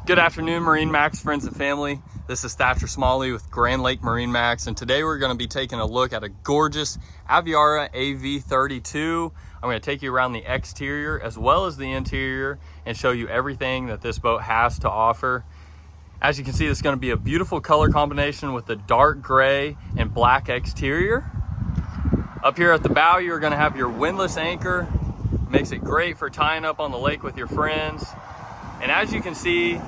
Good afternoon, MarineMax friends and family. This is Thatcher Smalley with Grand Lake MarineMax, and today we're going to be taking a look at a gorgeous Aviara AV32. I'm going to take you around the exterior as well as the interior and show you everything that this boat has to offer. As you can see, it's going to be a beautiful color combination with the dark gray and black exterior. Up here at the bow, you're going to have your windlass anchor. Makes it great for tying up on the lake with your friends. And as you can see,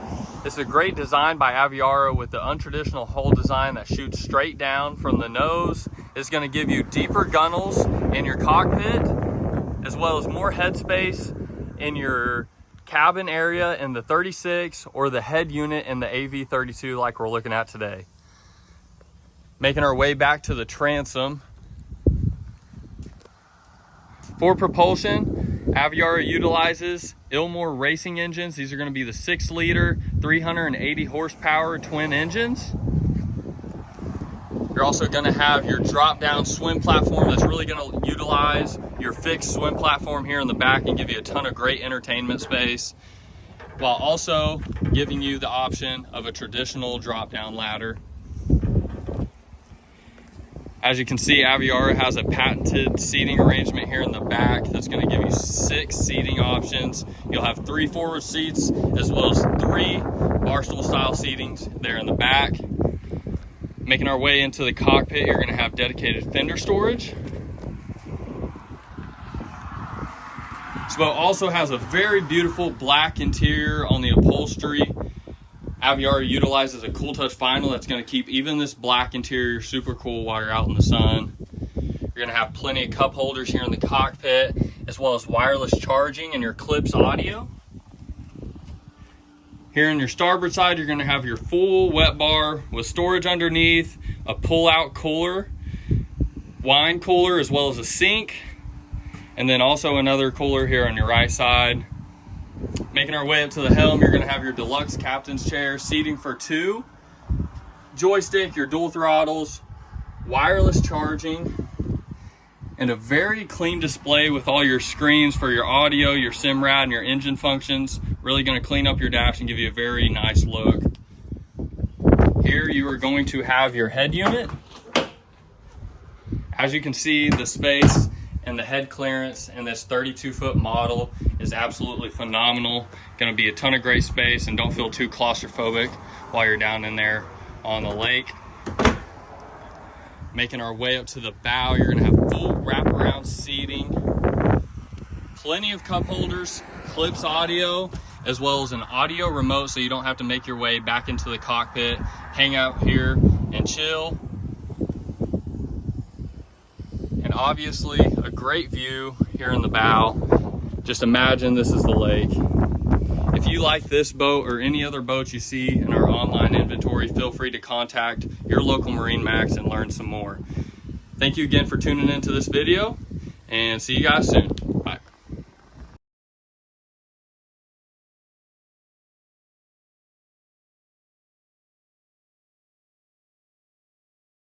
this is a great design by Aviara with the untraditional hull design that shoots straight down from the nose. It's going to give you deeper gunnels in your cockpit, as well as more headspace in your cabin area in the 36 or the head unit in the AV32 like we're looking at today. Making our way back to the transom. For propulsion, Aviara utilizes Ilmor racing engines. These are going to be the 6-liter, 380 horsepower twin engines. You're also going to have your drop-down swim platform that's really going to utilize your fixed swim platform here in the back and give you a ton of great entertainment space, while also giving you the option of a traditional drop-down ladder. As you can see, Aviara has a patented seating arrangement here in the back that's going to give you 6 seating options. You'll have 3 forward seats as well as 3 barstool style seatings there in the back. Making our way into the cockpit, you're going to have dedicated fender storage. This boat also has a very beautiful black interior on the upholstery. Aviara utilizes a cool touch vinyl that's going to keep even this black interior super cool while you're out in the sun. You're going to have plenty of cup holders here in the cockpit, as well as wireless charging and your Clips audio. Here on your starboard side, you're going to have your full wet bar with storage underneath, a pull-out cooler, wine cooler, as well as a sink, and then also another cooler here on your right side. Making our way up to the helm, you're going to have your deluxe captain's chair, seating for 2, joystick, your dual throttles, wireless charging, and a very clean display with all your screens for your audio, your SIMRAD, and your engine functions. Really going to clean up your dash and give you a very nice look. Here you are going to have your head unit. As you can see, the space and the head clearance in this 32-foot model is absolutely phenomenal. Going to be a ton of great space, and don't feel too claustrophobic while you're down in there on the lake. Making our way up to the bow, you're going to have full wraparound seating, plenty of cup holders, Clips audio, as well as an audio remote so you don't have to make your way back into the cockpit. Hang out here and chill. And obviously a great view here in the bow. Just imagine this is the lake. If you like this boat or any other boats you see in our online inventory, feel free to contact your local MarineMax and learn some more. Thank you again for tuning into this video, and see you guys soon.